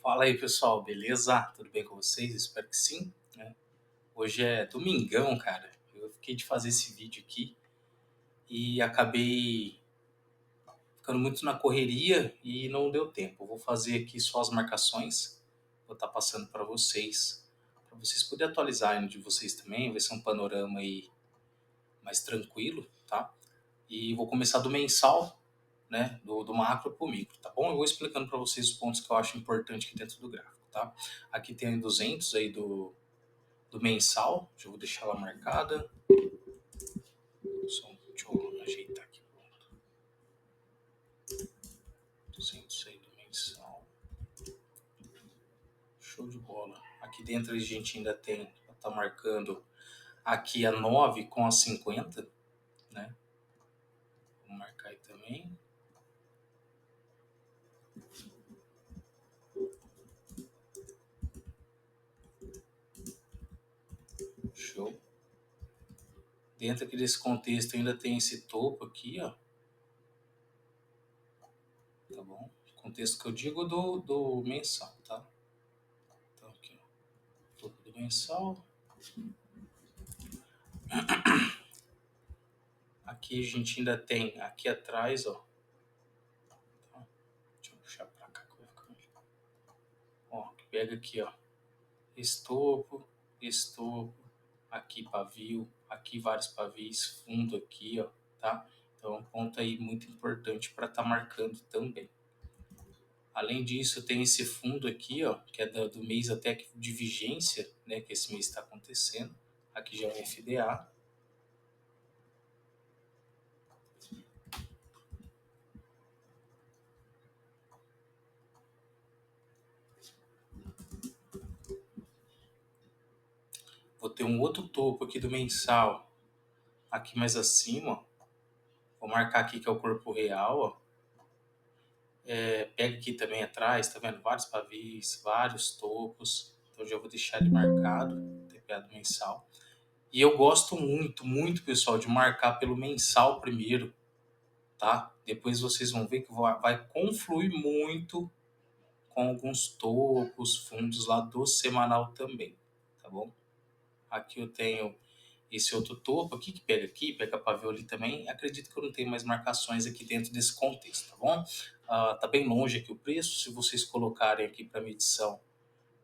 Fala aí, pessoal, beleza? Tudo bem com vocês? Espero que sim, né? Hoje é domingão, cara. Eu fiquei de fazer esse vídeo aqui e acabei ficando muito na correria e não deu tempo. Eu vou fazer aqui só as marcações, vou estar passando para vocês poderem atualizar aí de vocês também, vai ser um panorama aí mais tranquilo, tá? E vou começar do mensal, né? Do macro para o micro, tá bom? Eu vou explicando para vocês os pontos que eu acho importante aqui dentro do gráfico, tá? Aqui tem 200 aí do mensal, já vou deixar ela marcada. Só, deixa eu ajeitar aqui. Pronto. 200 aí do mensal. Show de bola. Aqui dentro a gente ainda tem, tá marcando aqui a 9 com a 50, né? Vou marcar aí também. Show. Dentro aqui desse contexto ainda tem esse topo aqui, ó. Tá bom? Contexto que eu digo do mensal, tá? Então aqui, ó. Topo do mensal. Aqui a gente ainda tem aqui atrás, ó. Tá? Deixa eu puxar pra cá que vai ficar melhor. Ó, pega aqui, ó. Estopo, aqui pavio, aqui vários pavios, fundo aqui, ó, tá? Então é um ponto aí muito importante para estar marcando também. Além disso, tem esse fundo aqui, ó, que é do mês até de vigência, né, que esse mês está acontecendo. Aqui já é o FDA. Vou ter um outro topo aqui do mensal, aqui mais acima, ó. Vou marcar aqui que é o corpo real, ó. Pega aqui também atrás, tá vendo? Vários pavis, vários topos. Então já vou deixar ele marcado, TPA do mensal. E eu gosto muito, muito, pessoal, de marcar pelo mensal primeiro, tá? Depois vocês vão ver que vai confluir muito com alguns topos, fundos lá do semanal também, tá bom? Aqui eu tenho esse outro topo aqui, pega pavio ali também. Acredito que eu não tenho mais marcações aqui dentro desse contexto, tá bom? Tá bem longe aqui o preço, se vocês colocarem aqui para medição,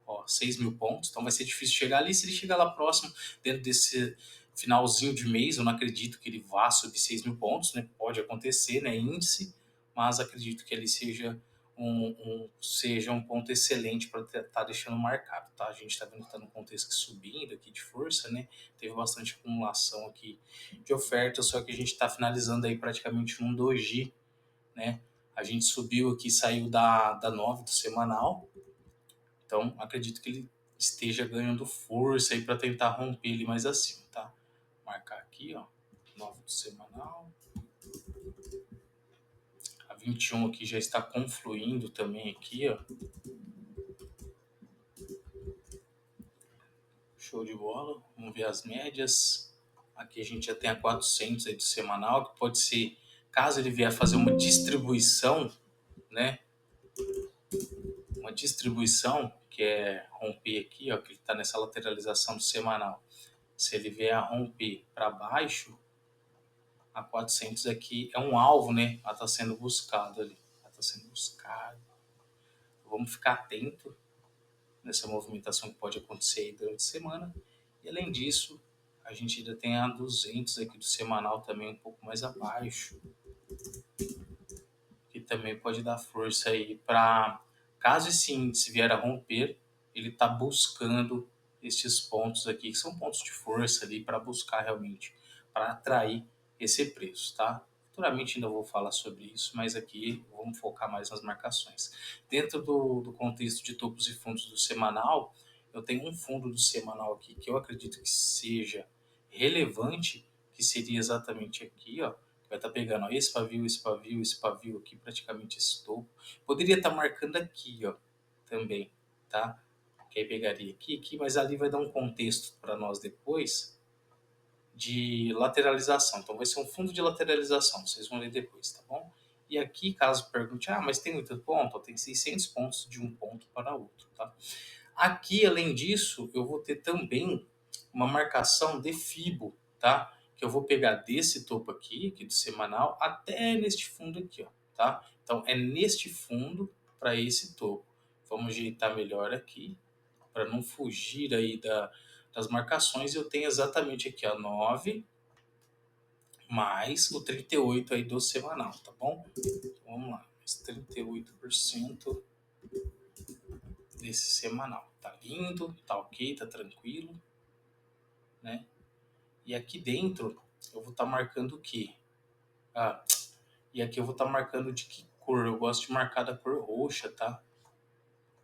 ó, 6.000 pontos, então vai ser difícil chegar ali. Se ele chegar lá próximo, dentro desse finalzinho de mês, eu não acredito que ele vá subir 6.000 pontos, né? Pode acontecer, né? Índice, mas acredito que ele seja um ponto excelente para estar deixando marcado, tá? A gente está vendo que está no contexto que subindo aqui de força, né? Teve bastante acumulação aqui de oferta, só que a gente está finalizando aí praticamente num doji, né? A gente subiu aqui, saiu da 9 do semanal, então acredito que ele esteja ganhando força aí para tentar romper ele mais acima, tá? Marcar aqui, ó, 9 do semanal. A 21 aqui já está confluindo também aqui, ó. Show de bola. Vamos ver as médias. Aqui a gente já tem a 400 aí do semanal, que pode ser, caso ele vier fazer uma distribuição, né? Uma distribuição, que é romper aqui, ó, que ele está nessa lateralização do semanal. Se ele vier a romper para baixo, a 400 aqui é um alvo, né? Ela está sendo buscado ali. Ela está sendo buscada. Vamos ficar atento nessa movimentação que pode acontecer aí durante a semana. E além disso, a gente ainda tem a 200 aqui do semanal também um pouco mais abaixo, que também pode dar força aí para, caso esse índice vier a romper, ele está buscando esses pontos aqui, que são pontos de força ali para buscar realmente, para atrair esse preço, tá? Futuramente ainda vou falar sobre isso, mas aqui vamos focar mais nas marcações. Dentro do contexto de topos e fundos do semanal, eu tenho um fundo do semanal aqui que eu acredito que seja relevante, que seria exatamente aqui, ó. Vai estar pegando, ó, esse pavio aqui, praticamente esse topo. Poderia estar marcando aqui, ó, também, tá? Que aí pegaria aqui, mas ali vai dar um contexto para nós depois de lateralização. Então vai ser um fundo de lateralização, vocês vão ler depois, tá bom? E aqui, caso pergunte, mas tem muito ponto? Tem 600 pontos de um ponto para outro, tá? Aqui, além disso, eu vou ter também uma marcação de FIBO, tá? Que eu vou pegar desse topo aqui do semanal, até neste fundo aqui, ó, tá? Então, é neste fundo para esse topo. Vamos ajeitar melhor aqui, para não fugir aí das marcações. Eu tenho exatamente aqui, ó, 9 mais o 38 aí do semanal, tá bom? Então, vamos lá, 38% desse semanal. Tá lindo, tá ok, tá tranquilo, né? E aqui dentro eu vou estar marcando o quê? E aqui eu vou estar marcando de que cor? Eu gosto de marcar da cor roxa, tá?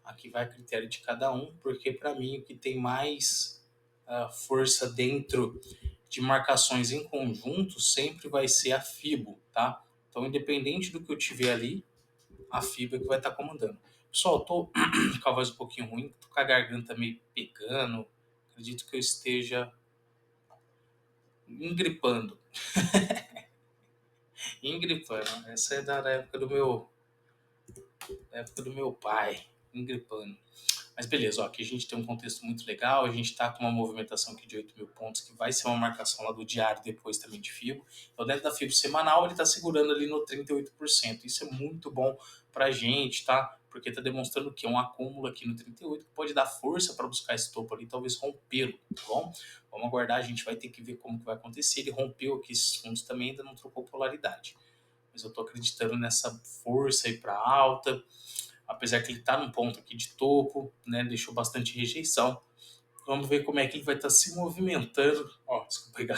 Aqui vai a critério de cada um, porque para mim o que tem mais força dentro de marcações em conjunto sempre vai ser a FIBO, tá? Então, independente do que eu tiver ali, a FIBO é que vai estar comandando. Pessoal, eu tô com a voz um pouquinho ruim, tô com a garganta meio pegando, acredito que eu esteja engripando. Engripando, essa é da época do meu pai, engripando. Mas beleza, ó, aqui a gente tem um contexto muito legal, a gente está com uma movimentação aqui de 8 mil pontos, que vai ser uma marcação lá do diário depois também de FIBO. Então, dentro da FIBO semanal, ele está segurando ali no 38%. Isso é muito bom para a gente, tá? Porque está demonstrando que é um acúmulo aqui no 38 que pode dar força para buscar esse topo ali, talvez rompê-lo, tá bom? Vamos aguardar, a gente vai ter que ver como que vai acontecer. Ele rompeu aqui esses fundos também, ainda não trocou polaridade. Mas eu estou acreditando nessa força aí para alta, apesar que ele está num ponto aqui de topo, né, deixou bastante rejeição. Vamos ver como é que ele vai estar se movimentando. Desculpa aí,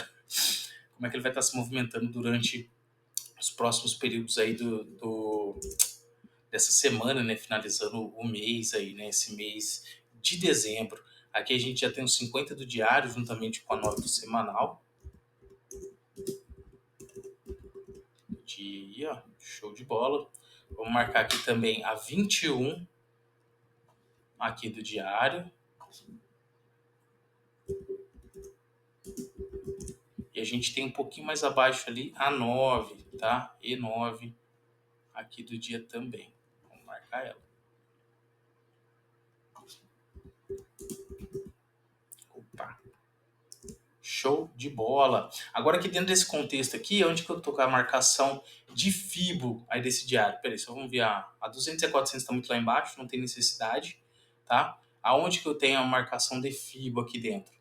como é que ele vai estar se movimentando durante os próximos períodos aí dessa semana, né, finalizando o mês aí, né, esse mês de dezembro. Aqui a gente já tem os 50 do diário, juntamente com a 9 do semanal. Dia, show de bola. Vamos marcar aqui também a 21 aqui do diário. E a gente tem um pouquinho mais abaixo ali a 9, tá? E9 aqui do dia também. Vamos marcar ela. Opa. Show de bola. Agora aqui dentro desse contexto aqui, onde que eu tô com a marcação de FIBO aí desse diário? Peraí, só vamos ver a 200 e a 400 está muito lá embaixo, não tem necessidade, tá? Aonde que eu tenho a marcação de FIBO aqui dentro?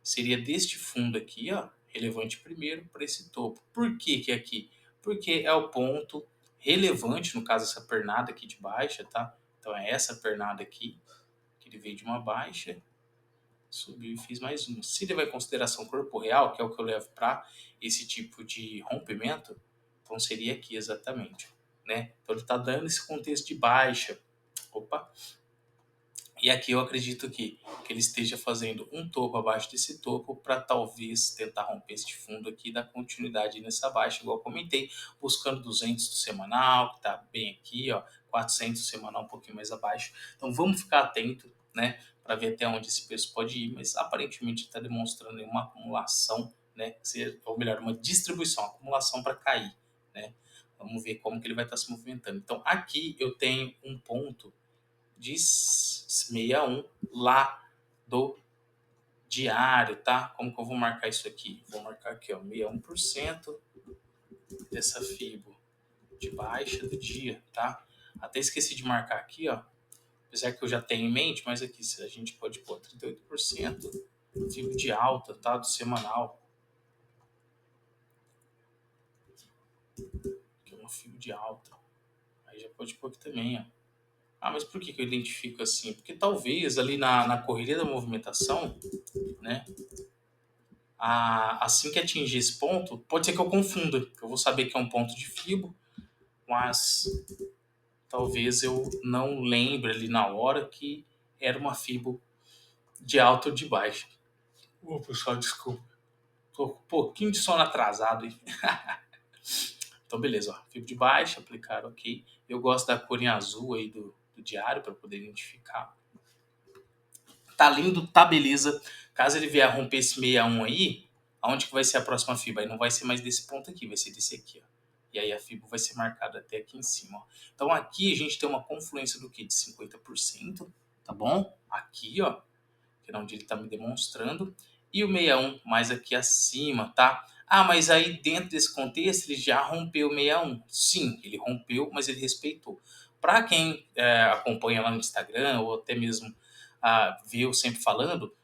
Seria deste fundo aqui, ó, relevante primeiro para esse topo. Por que que é aqui? Porque é o ponto relevante, no caso essa pernada aqui de baixa, tá? Então é essa pernada aqui, que ele veio de uma baixa, subiu e fiz mais uma. Se levar em consideração o corpo real, que é o que eu levo para esse tipo de rompimento, então seria aqui exatamente, né? Então ele está dando esse contexto de baixa. Opa! E aqui eu acredito que ele esteja fazendo um topo abaixo desse topo para talvez tentar romper este fundo aqui e dar continuidade nessa baixa, igual eu comentei, buscando 200 do semanal, que está bem aqui, ó, 400 do semanal um pouquinho mais abaixo. Então vamos ficar atento, né, para ver até onde esse preço pode ir, mas aparentemente está demonstrando uma acumulação, né, ou melhor, uma distribuição, acumulação para cair, né. Vamos ver como que ele vai estar se movimentando. Então aqui eu tenho um ponto de 61 lá do diário, tá? Como que eu vou marcar isso aqui? Vou marcar aqui, ó, 61% dessa FIBO de baixa do dia, tá? Até esqueci de marcar aqui, ó. Apesar que eu já tenho em mente, mas aqui a gente pode pôr 38% FIBO de alta, tá? Do semanal. Que é uma FIBO de alta. Aí já pode pôr aqui também, ó. Mas por que eu identifico assim? Porque talvez ali na correria da movimentação, né? Assim que atingir esse ponto, pode ser que eu confunda. Eu vou saber que é um ponto de FIBO, mas talvez eu não lembre ali na hora que era uma FIBO de alta ou de baixa. Pessoal, desculpa. Tô com um pouquinho de sono atrasado aí. Então, beleza. Ó. FIBO de baixa, aplicar, ok. Eu gosto da cor em azul aí do diário para poder identificar. Tá lindo, tá beleza. Caso ele vier a romper esse 61 aí, aonde que vai ser a próxima fibra? Aí não vai ser mais desse ponto aqui, vai ser desse aqui, ó. E aí a FIBO vai ser marcada até aqui em cima. Ó. Então aqui a gente tem uma confluência do que? De 50%, tá bom? Aqui, ó, que é onde ele está me demonstrando. E o 61 mais aqui acima, tá? Ah, mas aí dentro desse contexto ele já rompeu o 61. Sim, ele rompeu, mas ele respeitou. Para quem acompanha lá no Instagram ou até mesmo vê eu sempre falando,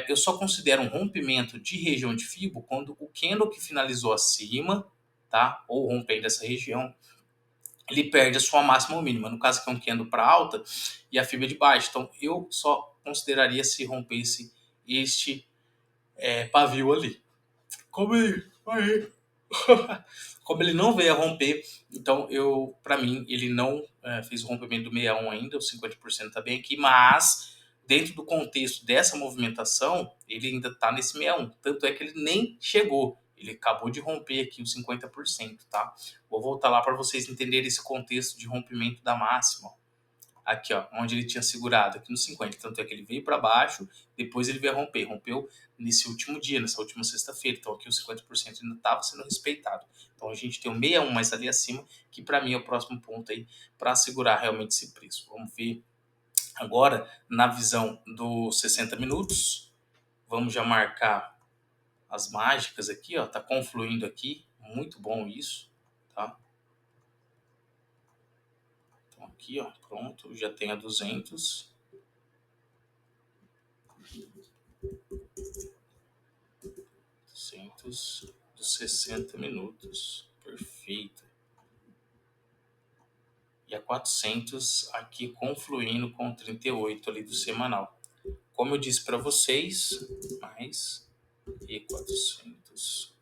eu só considero um rompimento de região de FIBO quando o candle que finalizou acima, tá? Ou rompendo essa região, ele perde a sua máxima ou mínima. No caso que é um candle para alta e a fibra de baixo. Então eu só consideraria se rompesse este pavio ali. Como como ele não veio a romper, então para mim, ele não fez o rompimento do 61 ainda, os 50% está bem aqui, mas dentro do contexto dessa movimentação, ele ainda está nesse 61. Tanto é que ele nem chegou. Ele acabou de romper aqui os 50%, tá? Vou voltar lá para vocês entenderem esse contexto de rompimento da máxima. Aqui, ó, onde ele tinha segurado, aqui no 50. Tanto é que ele veio para baixo, depois ele veio a romper. Rompeu nesse último dia, nessa última sexta-feira. Então aqui os 50% ainda estava sendo respeitado. Então a gente tem o 61 mais ali acima, que para mim é o próximo ponto aí para assegurar realmente esse preço. Vamos ver agora na visão dos 60 minutos. Vamos já marcar as mágicas aqui, ó. Tá confluindo aqui. Muito bom isso, tá? Então aqui, ó, pronto. Já tem a 200. 200 dos 60 minutos. Perfeito. E a 400 aqui confluindo com 38 ali do semanal. Como eu disse para vocês, mais e 400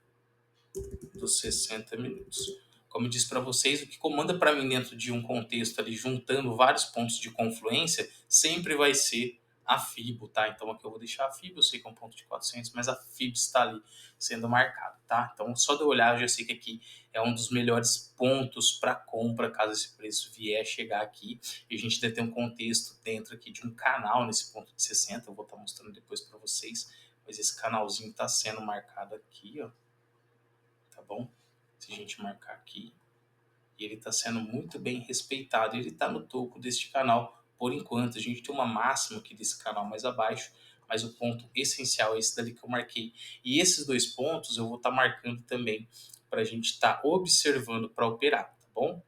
dos 60 minutos. Como eu disse para vocês, o que comanda para mim dentro de um contexto ali, juntando vários pontos de confluência, sempre vai ser a FIBO, tá? Então aqui eu vou deixar a FIBO, eu sei que é um ponto de 400, mas a FIBO está ali sendo marcada, tá? Então só de eu olhar eu já sei que aqui é um dos melhores pontos para compra, caso esse preço vier chegar aqui. E a gente ainda tem um contexto dentro aqui de um canal nesse ponto de 60, eu vou estar mostrando depois para vocês, mas esse canalzinho está sendo marcado aqui, ó. Tá bom? Se a gente marcar aqui, e ele está sendo muito bem respeitado. Ele está no topo deste canal por enquanto. A gente tem uma máxima aqui desse canal mais abaixo, mas o ponto essencial é esse dali que eu marquei. E esses dois pontos eu vou estar marcando também para a gente estar observando para operar, tá bom?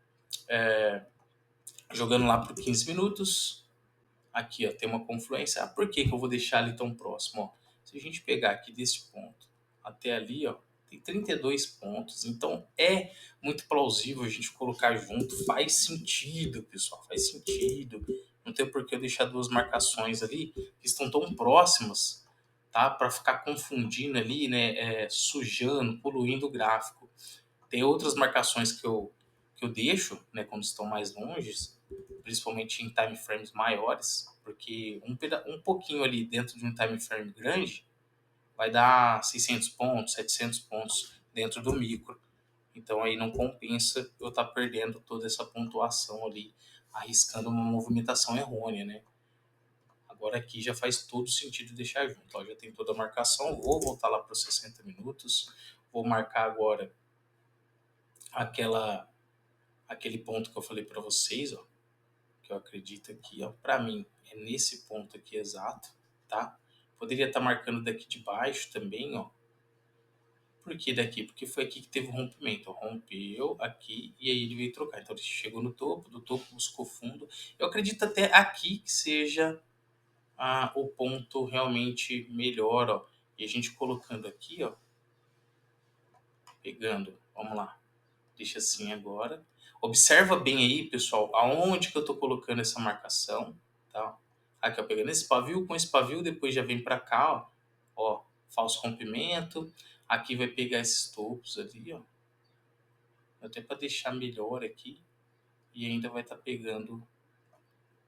Jogando lá por 15 minutos. Aqui, ó, tem uma confluência. Ah, por que que eu vou deixar ali tão próximo? Ó, se a gente pegar aqui desse ponto até ali, ó, tem 32 pontos. Então, é muito plausível a gente colocar junto. Faz sentido, pessoal, faz sentido. Não tem por que eu deixar duas marcações ali que estão tão próximas, tá? Para ficar confundindo ali, né? Sujando, poluindo o gráfico. Tem outras marcações que eu deixo, né? Quando estão mais longe, principalmente em time frames maiores, porque um pouquinho ali dentro de um time frame grande vai dar 600 pontos, 700 pontos dentro do micro. Então aí não compensa eu estar perdendo toda essa pontuação ali, arriscando uma movimentação errônea, né? Agora aqui já faz todo sentido deixar junto. Ó, já tem toda a marcação, vou voltar lá para os 60 minutos, vou marcar agora aquele ponto que eu falei para vocês, ó, que eu acredito aqui, ó, para mim é nesse ponto aqui exato, tá? Poderia estar marcando daqui de baixo também, ó. Por que daqui? Porque foi aqui que teve o rompimento. Ó. Rompeu aqui e aí ele veio trocar. Então ele chegou no topo, do topo buscou fundo. Eu acredito até aqui que seja o ponto realmente melhor, ó. E a gente colocando aqui, ó, pegando, vamos lá. Deixa assim agora. Observa bem aí, pessoal, aonde que eu estou colocando essa marcação, tá? Aqui, ó, pegando esse pavio com esse pavio, depois já vem para cá, ó, falso rompimento. Aqui vai pegar esses topos ali, ó. Até para deixar melhor aqui. E ainda vai estar pegando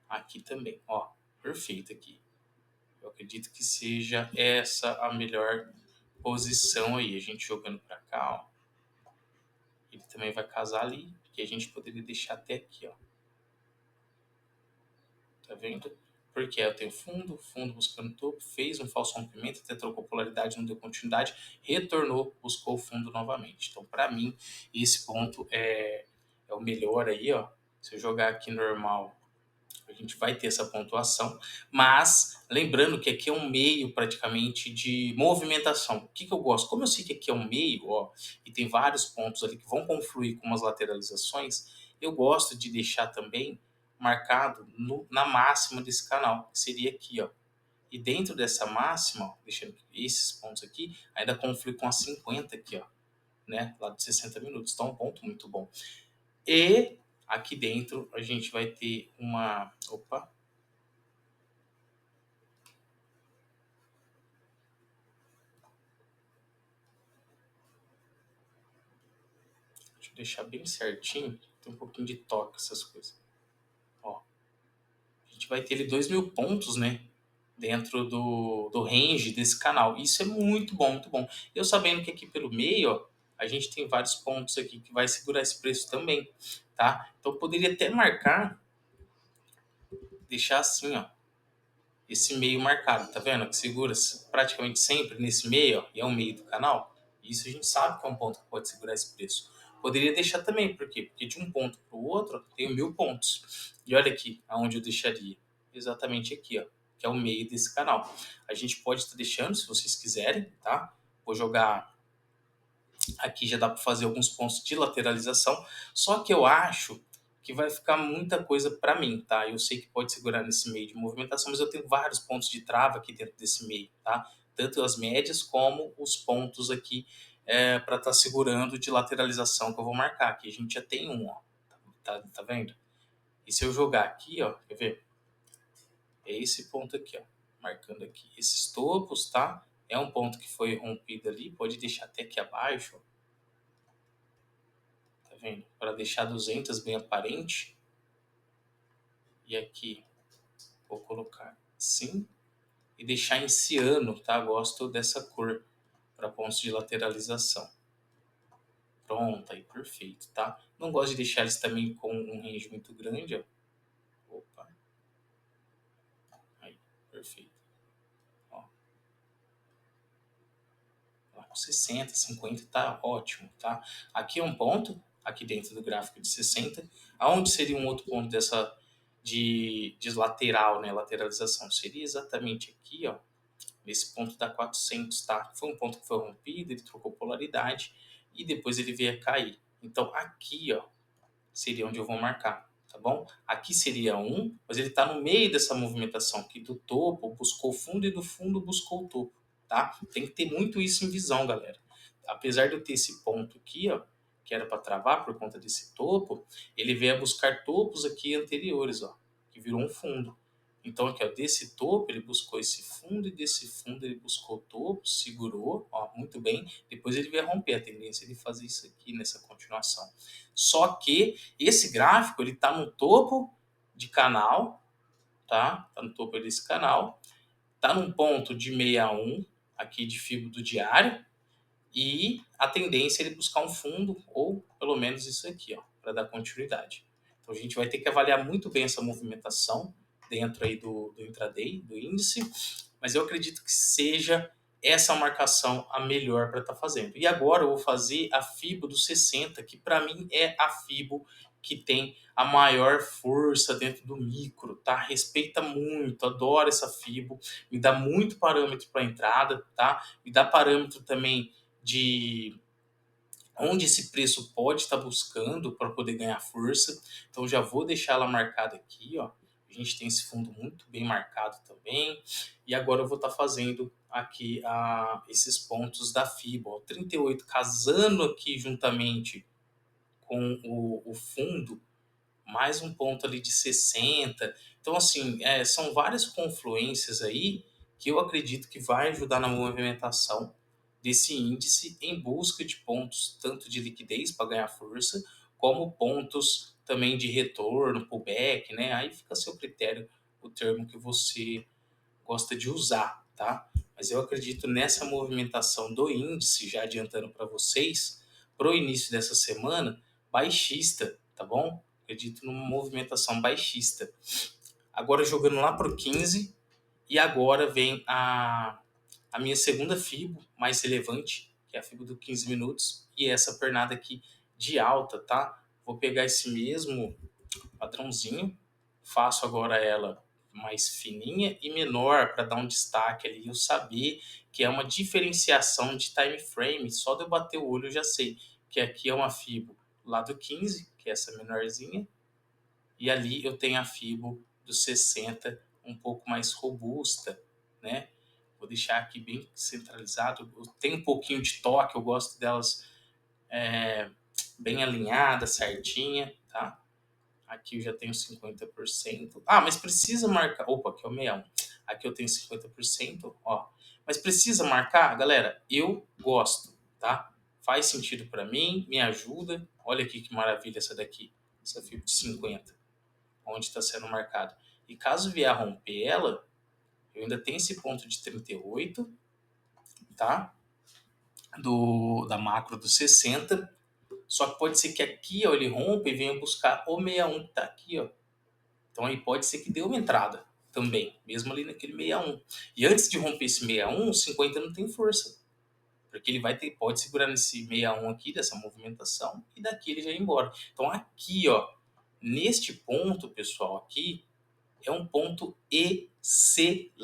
aqui também, ó. Perfeito aqui. Eu acredito que seja essa a melhor posição aí. A gente jogando para cá, ó. Ele também vai casar ali, que a gente poderia deixar até aqui, ó. Tá vendo? Porque eu tenho fundo buscando topo, fez um falso rompimento, até trocou polaridade, não deu continuidade, retornou, buscou o fundo novamente. Então, para mim, esse ponto é o melhor aí, ó. Se eu jogar aqui normal, a gente vai ter essa pontuação, mas lembrando que aqui é um meio praticamente de movimentação. O que, que eu gosto? Como eu sei que aqui é um meio, ó, e tem vários pontos ali que vão confluir com umas lateralizações, eu gosto de deixar também marcado na máxima desse canal, que seria aqui, ó. E dentro dessa máxima, ó, deixando esses pontos aqui, ainda conflui com a 50 aqui, ó, né, lá de 60 minutos. Então, é um ponto muito bom. E aqui dentro a gente vai ter uma... Opa! Deixa eu deixar bem certinho. Tem um pouquinho de toque essas coisas. Ó, a gente vai ter ele 2.000 pontos, né? Dentro do range desse canal. Isso é muito bom, muito bom. Eu sabendo que aqui pelo meio, ó, a gente tem vários pontos aqui que vai segurar esse preço também, tá? Então eu poderia até marcar, deixar assim, ó, esse meio marcado, tá vendo? Que segura praticamente sempre nesse meio, ó, e é o meio do canal. Isso a gente sabe que é um ponto que pode segurar esse preço. Poderia deixar também, por quê? Porque de um ponto para o outro tem 1.000 pontos. E olha aqui aonde eu deixaria. Exatamente aqui, ó, que é o meio desse canal. A gente pode estar deixando, se vocês quiserem, tá? Vou jogar aqui, já dá para fazer alguns pontos de lateralização. Só que eu acho que vai ficar muita coisa para mim, tá? Eu sei que pode segurar nesse meio de movimentação, mas eu tenho vários pontos de trava aqui dentro desse meio, tá? Tanto as médias como os pontos aqui para estar segurando de lateralização que eu vou marcar aqui. A gente já tem um, ó. Tá vendo? E se eu jogar aqui, ó, quer ver? É esse ponto aqui, ó. Marcando aqui esses topos, tá? É um ponto que foi rompido ali, pode deixar até aqui abaixo, ó. Tá vendo? Para deixar 200 bem aparente. E aqui vou colocar assim e deixar em ciano, tá? Gosto dessa cor para pontos de lateralização. Pronto, aí perfeito, tá? Não gosto de deixar eles também com um range muito grande, ó. Opa. Aí, perfeito. Ó. Lá com 60, 50 tá ótimo, tá? Aqui é um ponto, aqui dentro do gráfico de 60. Aonde seria um outro ponto dessa de lateral, né? Lateralização? Seria exatamente aqui, ó. Nesse ponto da 400, tá? Foi um ponto que foi rompido, ele trocou polaridade e depois ele veio a cair. Então aqui, ó, seria onde eu vou marcar, tá bom? Aqui seria um, mas ele está no meio dessa movimentação aqui do topo, buscou o fundo e do fundo buscou o topo, tá? Tem que ter muito isso em visão, galera. Apesar de eu ter esse ponto aqui, ó, que era para travar por conta desse topo, ele veio a buscar topos aqui anteriores, ó, que virou um fundo. Então aqui, ó, desse topo ele buscou esse fundo e desse fundo ele buscou o topo, segurou, ó, muito bem. Depois ele veio a romper, a tendência de fazer isso aqui nessa continuação. Só que esse gráfico ele está no topo de canal, tá? Tá no topo desse canal, tá num ponto de 61 aqui de fibra do diário e a tendência é ele buscar um fundo ou pelo menos isso aqui, ó, para dar continuidade. Então a gente vai ter que avaliar muito bem essa movimentação dentro aí do intraday, do índice, mas eu acredito que seja essa marcação a melhor para estar fazendo. E agora eu vou fazer a FIBO do 60, que para mim é a FIBO que tem a maior força dentro do micro, tá? Respeita muito, adoro essa FIBO, me dá muito parâmetro para entrada, tá? Me dá parâmetro também de onde esse preço pode estar buscando para poder ganhar força. Então já vou deixar ela marcada aqui, ó. A gente tem esse fundo muito bem marcado também. E agora eu vou estar fazendo aqui esses pontos da FIBA. Ó, 38 casando aqui juntamente com o fundo, mais um ponto ali de 60. Então, assim, são várias confluências aí que eu acredito que vai ajudar na movimentação desse índice em busca de pontos tanto de liquidez para ganhar força, como pontos também de retorno, pullback, né? Aí fica a seu critério o termo que você gosta de usar, tá? Mas eu acredito nessa movimentação do índice, já adiantando para vocês, para o início dessa semana, baixista, tá bom? Acredito numa movimentação baixista. Agora jogando lá para o 15, e agora vem a minha segunda fibo mais relevante, que é a fibo do 15 minutos, e essa pernada aqui de alta, tá? Vou pegar esse mesmo padrãozinho, faço agora ela mais fininha e menor para dar um destaque ali, eu saber que é uma diferenciação de time frame, só de eu bater o olho eu já sei que aqui é uma fibo lá do 15, que é essa menorzinha, e ali eu tenho a fibo do 60 um pouco mais robusta, né? Vou deixar aqui bem centralizado. Eu tenho um pouquinho de toque, eu gosto delas bem alinhadas, certinha, tá? Aqui eu já tenho 50%. Ah, mas precisa marcar. Opa, aqui é o 61. Aqui eu tenho 50%, ó. Mas precisa marcar, galera? Eu gosto, tá? Faz sentido para mim, me ajuda. Olha aqui que maravilha essa daqui. Essa fibra de 50, onde está sendo marcado. E caso vier a romper ela, eu ainda tenho esse ponto de 38, tá? Da macro do 60. Só que pode ser que aqui, ó, ele rompa e venha buscar o 61 que tá aqui, ó. Então aí pode ser que dê uma entrada também, mesmo ali naquele 61. E antes de romper esse 61, o 50 não tem força. Porque ele pode segurar nesse 61 aqui, dessa movimentação, e daqui ele já ir embora. Então aqui, ó, neste ponto, pessoal, aqui, é um ponto excelente,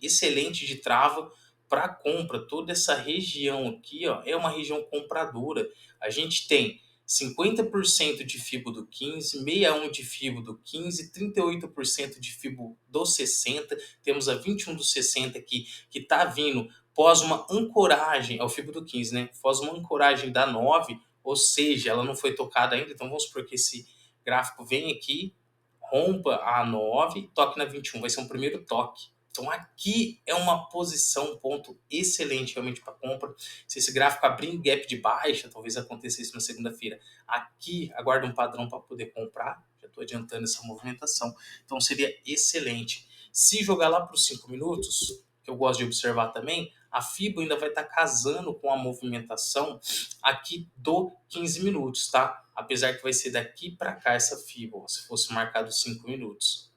excelente de trava para compra. Toda essa região aqui, ó, é uma região compradora. A gente tem 50% de FIBO do 15, 61 de FIBO do 15, 38% de FIBO do 60. Temos a 21 do 60 aqui, que está vindo pós uma ancoragem, é o FIBO do 15, né? Pós uma ancoragem da 9, ou seja, ela não foi tocada ainda. Então vamos supor que esse gráfico vem aqui, rompa a 9, toque na 21, vai ser um primeiro toque. Então aqui é uma posição, um ponto excelente realmente para compra. Se esse gráfico abrir em gap de baixa, talvez aconteça isso na segunda-feira. Aqui aguarda um padrão para poder comprar. Já estou adiantando essa movimentação. Então seria excelente. Se jogar lá para os 5 minutos, que eu gosto de observar também, a FIBO ainda vai estar casando com a movimentação aqui do 15 minutos, tá? Apesar que vai ser daqui para cá essa FIBO, ó, se fosse marcado 5 minutos,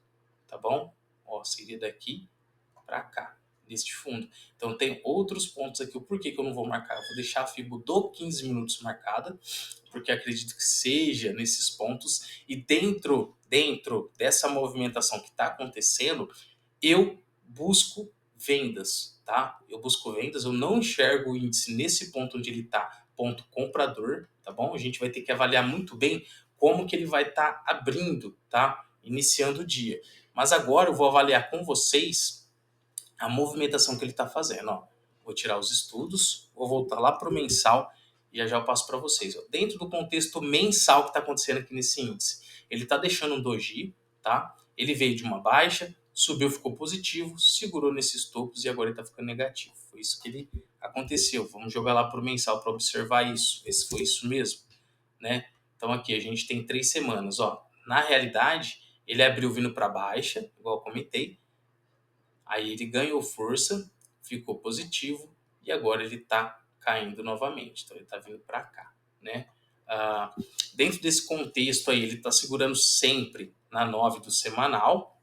tá bom? Ó, seria daqui para cá, neste fundo. Então tem outros pontos aqui, o porquê que eu não vou marcar? Eu vou deixar a FIBO do 15 minutos marcada, porque acredito que seja nesses pontos, e dentro dessa movimentação que está acontecendo, eu busco vendas, tá? Eu busco vendas, eu não enxergo o índice nesse ponto onde ele está, ponto comprador, tá bom? A gente vai ter que avaliar muito bem como que ele vai estar abrindo, tá? Iniciando o dia. Mas agora eu vou avaliar com vocês a movimentação que ele está fazendo, ó. Vou tirar os estudos, vou voltar lá para o mensal e já eu passo para vocês. Ó. Dentro do contexto mensal que está acontecendo aqui nesse índice, ele está deixando um doji, tá? Ele veio de uma baixa, subiu, ficou positivo, segurou nesses topos e agora ele está ficando negativo. Foi isso que ele aconteceu. Vamos jogar lá para o mensal para observar isso, ver se foi isso mesmo, né? Então aqui a gente tem 3 semanas, ó. Na realidade, ele abriu vindo para baixa, igual eu comentei. Aí ele ganhou força, ficou positivo e agora ele está caindo novamente. Então ele está vindo para cá, né? Dentro desse contexto aí, ele está segurando sempre na 9 do semanal.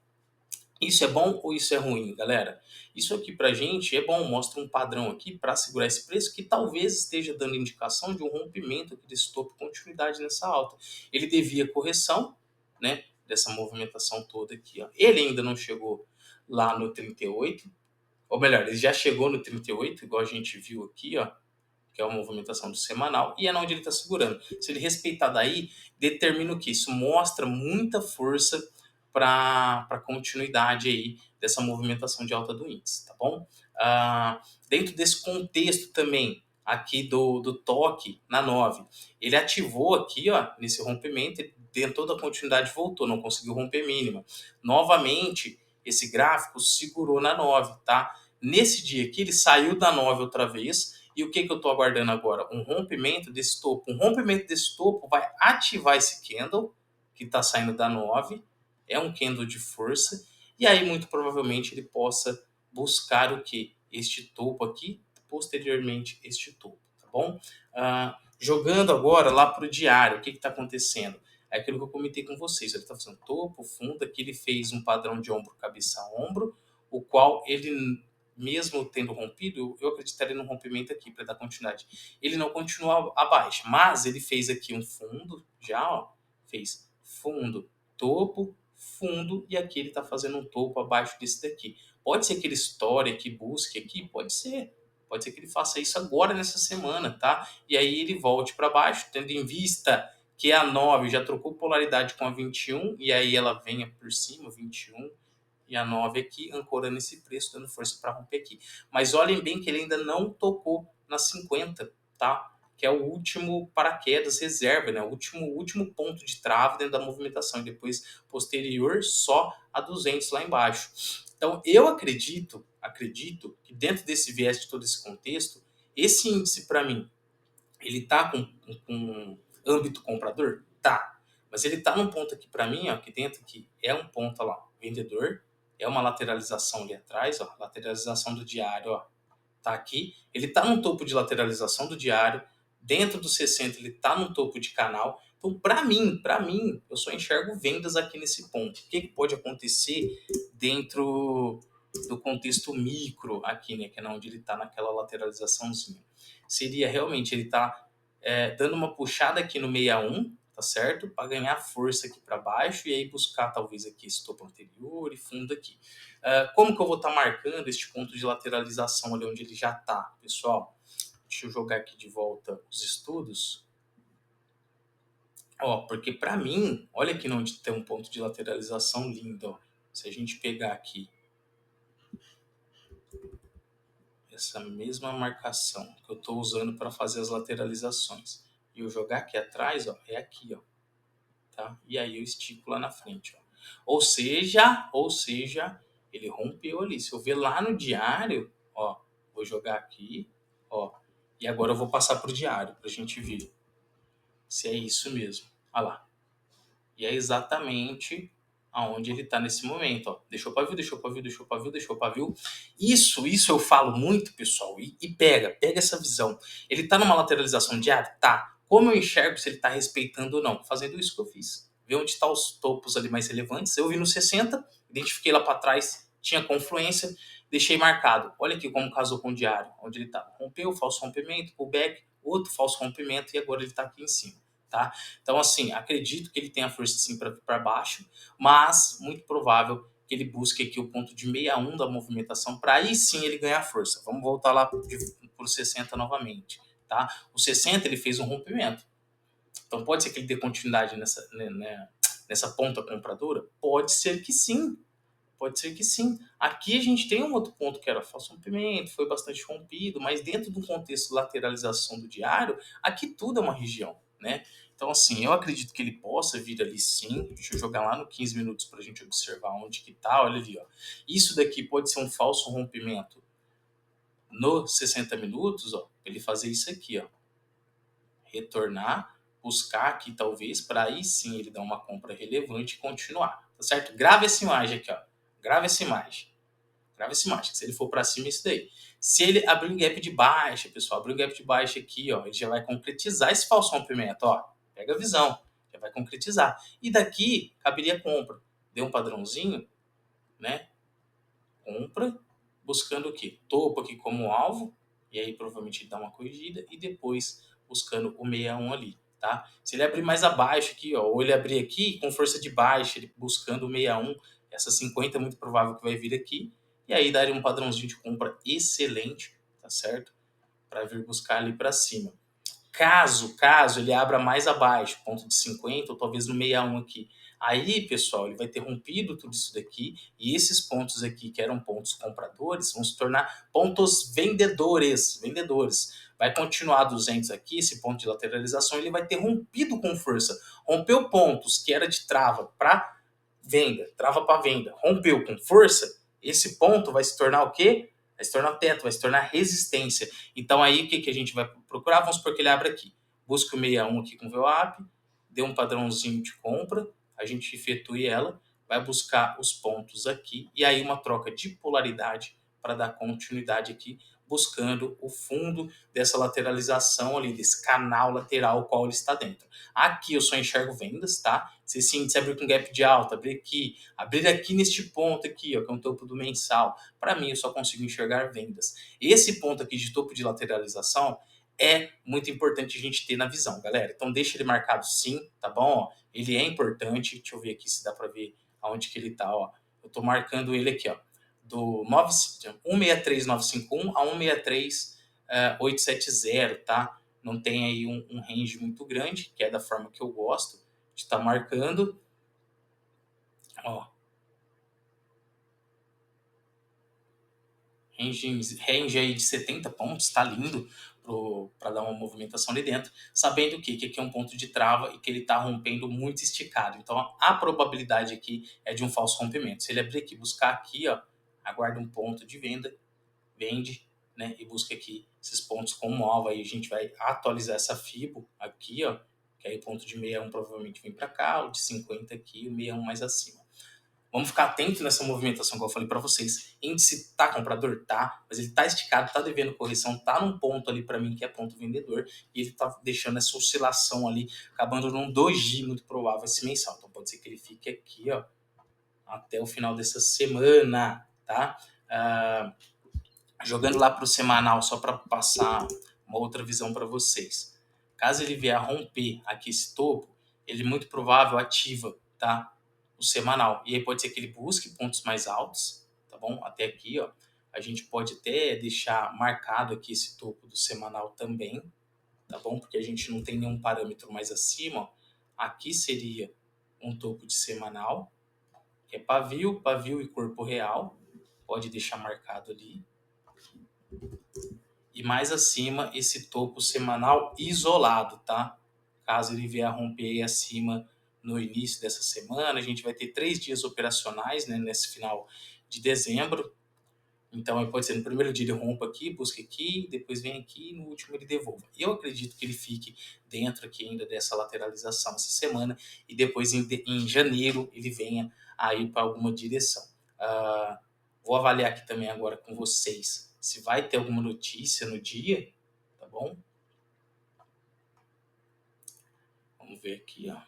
Isso é bom ou isso é ruim, galera? Isso aqui pra gente é bom, mostra um padrão aqui para segurar esse preço que talvez esteja dando indicação de um rompimento aqui desse topo e continuidade nessa alta. Ele devia correção, né, dessa movimentação toda aqui, ó. Ele ainda não chegou lá no 38, ou melhor, ele já chegou no 38, igual a gente viu aqui, ó, que é uma movimentação do semanal, e é onde ele está segurando. Se ele respeitar daí, determina o que? Isso mostra muita força para a continuidade aí dessa movimentação de alta do índice, tá bom? Dentro desse contexto também, aqui do toque na 9, ele ativou aqui, ó, nesse rompimento, ele tentou da continuidade, voltou, não conseguiu romper mínima. Novamente, esse gráfico segurou na 9, tá? Nesse dia aqui, ele saiu da 9 outra vez, e o que eu estou aguardando agora? Um rompimento desse topo. Um rompimento desse topo vai ativar esse candle, que está saindo da 9, é um candle de força, e aí muito provavelmente ele possa buscar o que? Este topo aqui, posteriormente este topo, tá bom? Jogando agora lá para o diário, o que está acontecendo? É aquilo que eu comentei com vocês. Ele está fazendo topo, fundo, aqui ele fez um padrão de ombro, cabeça a ombro, o qual ele, mesmo tendo rompido, eu acreditaria no rompimento aqui para dar continuidade. Ele não continua abaixo, mas ele fez aqui um fundo, já, ó, fez fundo, topo, fundo, e aqui ele está fazendo um topo abaixo desse daqui. Pode ser que ele estoure aqui, busque aqui, pode ser. Pode ser que ele faça isso agora nessa semana, tá? E aí ele volte para baixo, tendo em vista que a 9 já trocou polaridade com a 21, e aí ela venha por cima, 21, e a 9 aqui, ancorando esse preço, dando força para romper aqui. Mas olhem bem que ele ainda não tocou na 50, tá? Que é o último paraquedas reserva, né? O último ponto de trava dentro da movimentação. E depois, posterior, só a 200 lá embaixo. Então, eu acredito que dentro desse viés de todo esse contexto, esse índice, para mim, ele tá com âmbito comprador? Tá. Mas ele tá num ponto aqui para mim, ó, aqui dentro, que é um ponto, ó lá, vendedor, é uma lateralização ali atrás, ó, lateralização do diário, ó, tá aqui. Ele tá num topo de lateralização do diário, dentro do 60 ele tá num topo de canal. Então, para mim, eu só enxergo vendas aqui nesse ponto. O que, que pode acontecer dentro do contexto micro aqui, né, que é onde ele tá naquela lateralizaçãozinha? Seria realmente ele tá dando uma puxada aqui no 61, tá certo? Para ganhar força aqui para baixo e aí buscar talvez aqui esse topo anterior e fundo aqui. Como que eu vou estar marcando este ponto de lateralização ali onde ele já está, pessoal? Deixa eu jogar aqui de volta os estudos. Ó, porque para mim, olha aqui onde tem um ponto de lateralização lindo, ó. Se a gente pegar aqui essa mesma marcação que eu estou usando para fazer as lateralizações e eu jogar aqui atrás, ó, é aqui, ó, tá? E aí eu estico lá na frente, ó. Ou seja, ele rompeu ali. Se eu ver lá no diário, ó, vou jogar aqui, ó, e agora eu vou passar pro diário pra gente ver se é isso mesmo. Olha lá. E é exatamente aonde ele está nesse momento, ó. Deixou pavio, deixou pavio, deixou pavio, deixou pavio. Isso eu falo muito, pessoal, e pega essa visão. Ele está numa lateralização diária? Tá. Como eu enxergo se ele está respeitando ou não? Fazendo isso que eu fiz. Ver onde estão os topos ali mais relevantes. Eu vi no 60, identifiquei lá para trás, tinha confluência, deixei marcado. Olha aqui como casou com o diário, onde ele está. Rompeu, falso rompimento, pullback, outro falso rompimento e agora ele está aqui em cima. Tá? Então, assim, acredito que ele tenha força sim para baixo, mas muito provável que ele busque aqui o ponto de 61 da movimentação para aí sim ele ganhar força. Vamos voltar lá para o 60 novamente. Tá? O 60 ele fez um rompimento. Então, pode ser que ele dê continuidade nessa ponta compradora? Pode ser que sim. Pode ser que sim. Aqui a gente tem um outro ponto que era falso rompimento, foi bastante rompido, mas dentro do contexto de lateralização do diário, aqui tudo é uma região, né? Então, assim, eu acredito que ele possa vir ali sim. Deixa eu jogar lá no 15 minutos para a gente observar onde que tá. Olha ali, ó. Isso daqui pode ser um falso rompimento no 60 minutos, ó. Ele fazer isso aqui, ó. Retornar, buscar aqui talvez, para aí sim ele dar uma compra relevante e continuar, tá certo? Grava essa imagem aqui, ó. Grava essa imagem. Grava essa imagem, que se ele for para cima, é isso daí. Se ele abrir um gap de baixa, pessoal, abrir um gap de baixa aqui, ó, ele já vai concretizar esse falso rompimento, ó. Pega a visão, já vai concretizar. E daqui, caberia compra. Deu um padrãozinho, né? Compra, buscando o quê? Topo aqui como alvo, e aí provavelmente ele dá uma corrigida, e depois buscando o 61 ali, tá? Se ele abrir mais abaixo aqui, ó, ou ele abrir aqui com força de baixa, ele buscando o 61, essa 50 é muito provável que vai vir aqui, e aí daria um padrãozinho de compra excelente, tá certo? Para vir buscar ali para cima. Caso ele abra mais abaixo, ponto de 50 ou talvez no 61 aqui. Aí, pessoal, ele vai ter rompido tudo isso daqui e esses pontos aqui, que eram pontos compradores, vão se tornar pontos vendedores. Vai continuar 200 aqui, esse ponto de lateralização, ele vai ter rompido com força. Rompeu pontos que era de trava para venda, trava para venda, rompeu com força, esse ponto vai se tornar o quê? Vai se tornar teto, vai se tornar resistência. Então aí o que, que a gente vai procurar? Vamos supor que ele abre aqui. Busca o 61 aqui com o VWAP, dê um padrãozinho de compra, a gente efetue ela, vai buscar os pontos aqui, e aí uma troca de polaridade para dar continuidade aqui, buscando o fundo dessa lateralização ali, desse canal lateral qual ele está dentro. Aqui eu só enxergo vendas, tá? Se esse índice abrir com gap de alta, abrir aqui neste ponto aqui, ó, que é um topo do mensal, para mim eu só consigo enxergar vendas. Esse ponto aqui de topo de lateralização é muito importante a gente ter na visão, galera. Então deixa ele marcado sim, tá bom? Ó, ele é importante. Deixa eu ver aqui se dá para ver aonde que ele tá, ó. Eu tô marcando ele aqui, ó, do 163951 a 163870, tá? Não tem aí um range muito grande, que é da forma que eu gosto de estar marcando. Ó, range aí de 70 pontos, tá lindo para dar uma movimentação ali dentro, sabendo que aqui é um ponto de trava e que ele está rompendo muito esticado. Então a probabilidade aqui é de um falso rompimento. Se ele abrir aqui, buscar aqui, ó, aguarda um ponto de venda, vende, né, e busca aqui esses pontos com MOVA. Aí a gente vai atualizar essa FIBO aqui, ó, que aí o ponto de 61 provavelmente vem para cá, o de 50 aqui, o 61 mais acima. Vamos ficar atento nessa movimentação que eu falei para vocês. Índice tá comprador? Tá, mas ele tá esticado, tá devendo correção, tá num ponto ali para mim que é ponto vendedor, e ele tá deixando essa oscilação ali, acabando num doji muito provável esse mensal. Então pode ser que ele fique aqui, ó, até o final dessa semana, tá? Jogando lá para o semanal, só para passar uma outra visão para vocês. Caso ele vier a romper aqui esse topo, ele muito provável ativa, tá? O semanal. E aí pode ser que ele busque pontos mais altos, tá bom? Até aqui, ó. A gente pode até deixar marcado aqui esse topo do semanal também, tá bom? Porque a gente não tem nenhum parâmetro mais acima, ó. Aqui seria um topo de semanal, que é pavio, pavio e corpo real. Pode deixar marcado ali. E mais acima esse topo semanal isolado, tá? Caso ele vier a romper acima no início dessa semana, a gente vai ter 3 dias operacionais, né, nesse final de dezembro. Então, pode ser no primeiro dia ele rompa aqui, busca aqui, depois vem aqui e no último ele devolva. Eu acredito que ele fique dentro aqui ainda dessa lateralização essa semana e depois em janeiro ele venha a ir para alguma direção. Vou avaliar aqui também agora com vocês se vai ter alguma notícia no dia, tá bom? Vamos ver aqui, ó.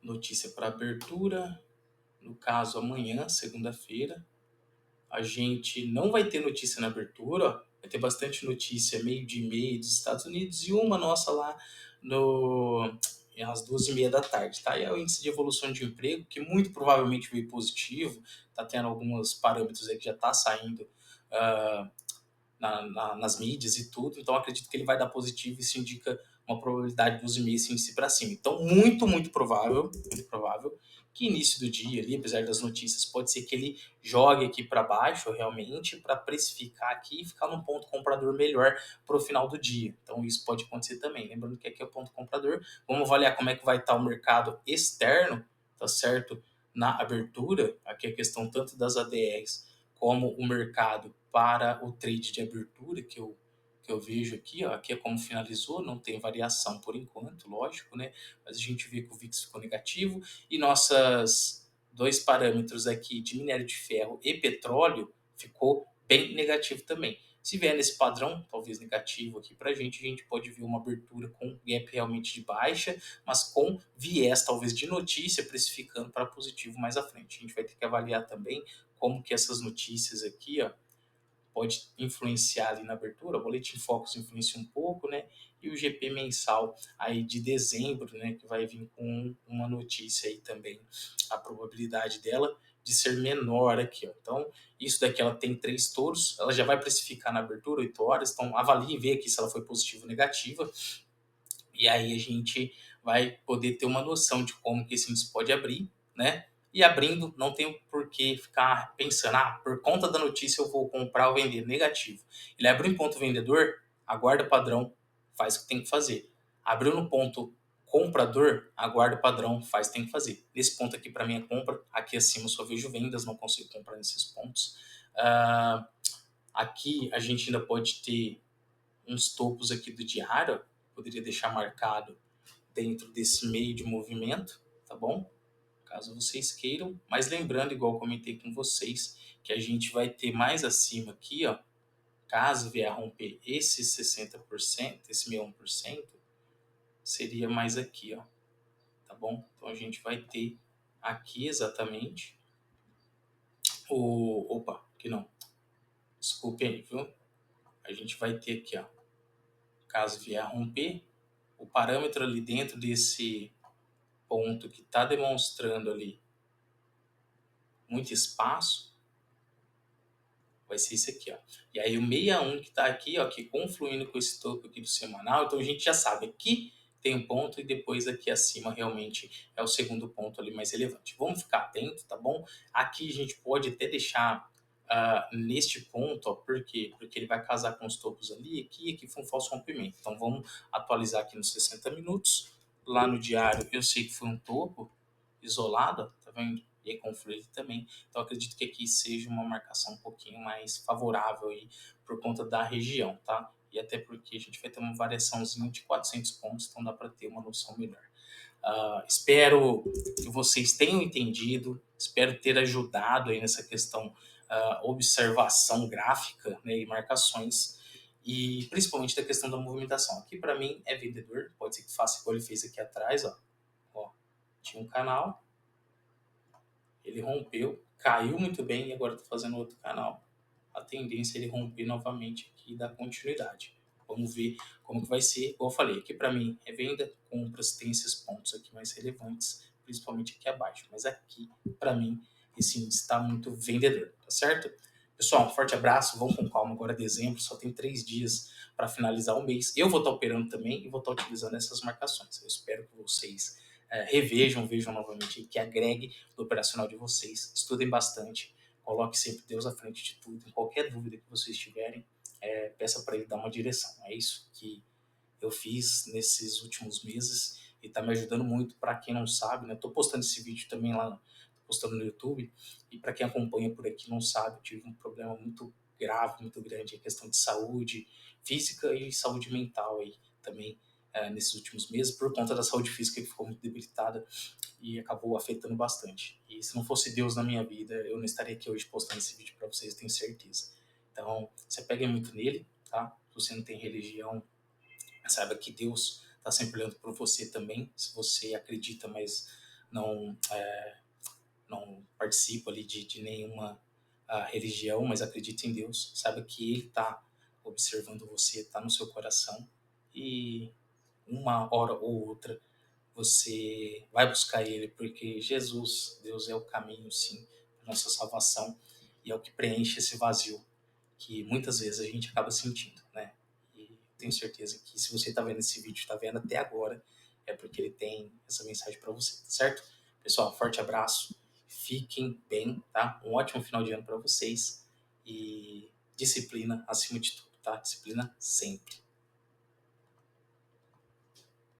Notícia para abertura, no caso amanhã, segunda-feira. A gente não vai ter notícia na abertura, ó. Vai ter bastante notícia meio-dia e meia dos Estados Unidos e uma nossa lá às 2h30 da tarde, tá? E é o índice de evolução de emprego, que muito provavelmente veio positivo, tá tendo alguns parâmetros aí que já tá saindo nas mídias e tudo, então acredito que ele vai dar positivo e isso indica uma probabilidade dos e-mails se índice para cima. Então, muito provável que início do dia ali, apesar das notícias, pode ser que ele jogue aqui para baixo realmente para precificar aqui e ficar num ponto comprador melhor para o final do dia. Então, isso pode acontecer também. Lembrando que aqui é o ponto comprador. Vamos avaliar como é que vai estar o mercado externo, tá certo? Na abertura, aqui é a questão tanto das ADRs como o mercado para o trade de abertura que eu vejo aqui, ó, aqui é como finalizou, não tem variação por enquanto, lógico, né? Mas a gente vê que o VIX ficou negativo e nossas 2 parâmetros aqui de minério de ferro e petróleo ficou bem negativo também. Se vier nesse padrão, talvez negativo aqui para a gente pode ver uma abertura com gap realmente de baixa, mas com viés talvez de notícia precificando para positivo mais à frente. A gente vai ter que avaliar também como que essas notícias aqui, ó, pode influenciar ali na abertura. O Boletim Focus influencia um pouco, né? E o GP mensal aí de dezembro, né, que vai vir com uma notícia aí também, a probabilidade dela de ser menor aqui, ó. Então, isso daqui ela tem 3 touros, ela já vai precificar na abertura 8 horas, então avalie e vê aqui se ela foi positiva ou negativa. E aí a gente vai poder ter uma noção de como que esse índice pode abrir, né? E abrindo, não tem por que ficar pensando, por conta da notícia eu vou comprar ou vender. Negativo. Ele abriu em ponto vendedor, aguarda padrão, faz o que tem que fazer. Abriu no ponto comprador, aguarda o padrão, faz o que tem que fazer. Nesse ponto aqui para mim é compra, aqui acima eu só vejo vendas, não consigo comprar nesses pontos. Aqui a gente ainda pode ter uns topos aqui do diário, poderia deixar marcado dentro desse meio de movimento, tá bom? caso vocês queiram. Mas lembrando, igual eu comentei com vocês, que a gente vai ter mais acima aqui, ó, caso vier a romper esse 60%, esse 61%, seria mais aqui, ó, tá bom? Então a gente vai ter aqui exatamente o... Opa, aqui não. Desculpe aí, viu? A gente vai ter aqui, ó, caso vier a romper, o parâmetro ali dentro desse ponto que está demonstrando ali muito espaço, vai ser esse aqui, ó. E aí o 61 que está aqui, ó, que confluindo com esse topo aqui do semanal, então a gente já sabe aqui tem um ponto e depois aqui acima realmente é o segundo ponto ali mais relevante. Vamos ficar atento, tá bom? Aqui a gente pode até deixar neste ponto, ó, por quê? Porque ele vai casar com os topos ali, aqui e aqui foi um falso rompimento. Então vamos atualizar aqui nos 60 minutos. Lá no diário eu sei que foi um topo isolado, ó, tá vendo? E aí confluído também. Então acredito que aqui seja uma marcação um pouquinho mais favorável aí por conta da região, tá? E até porque a gente vai ter uma variaçãozinha de 400 pontos, então dá para ter uma noção melhor. Espero que vocês tenham entendido, espero ter ajudado aí nessa questão observação gráfica, né, e marcações, e principalmente da questão da movimentação. Aqui para mim é vendedor, pode ser que faça igual ele fez aqui atrás, ó, tinha um canal, ele rompeu, caiu muito bem e agora está fazendo outro canal. A tendência é ele romper novamente aqui e dar continuidade. Vamos ver como que vai ser. Como eu falei, aqui para mim é venda, compras, tem esses pontos aqui mais relevantes, principalmente aqui abaixo. Mas aqui, para mim, esse índice está muito vendedor, tá certo? Pessoal, um forte abraço, vamos com calma agora, dezembro, só tem 3 dias para finalizar o mês. Eu vou estar operando também e vou estar utilizando essas marcações. Eu espero que vocês revejam, vejam novamente, que agregue do operacional de vocês. Estudem bastante, coloque sempre Deus à frente de tudo. Em qualquer dúvida que vocês tiverem, peça para ele dar uma direção. É isso que eu fiz nesses últimos meses e está me ajudando muito. Para quem não sabe, né? Estou postando esse vídeo também lá, tô postando no YouTube, e para quem acompanha por aqui não sabe, eu tive um problema muito grave, muito grande, a questão de saúde física e saúde mental aí também nesses últimos meses, por conta da saúde física que ficou muito debilitada e acabou afetando bastante. E se não fosse Deus na minha vida, eu não estaria aqui hoje postando esse vídeo para vocês, tenho certeza. Então, se apeguem muito nele, tá? Se você não tem religião, saiba que Deus está sempre olhando por você também. Se você acredita, mas não não participa ali de nenhuma religião, mas acredita em Deus, saiba que Ele está observando você, está no seu coração e uma hora ou outra você vai buscar Ele, porque Jesus, Deus é o caminho, sim, para nossa salvação e é o que preenche esse vazio que muitas vezes a gente acaba sentindo, né? E tenho certeza que se você está vendo esse vídeo, está vendo até agora, é porque ele tem essa mensagem para você, tá certo? Pessoal, forte abraço, fiquem bem, tá? Um ótimo final de ano para vocês e disciplina acima de tudo, tá? Disciplina sempre.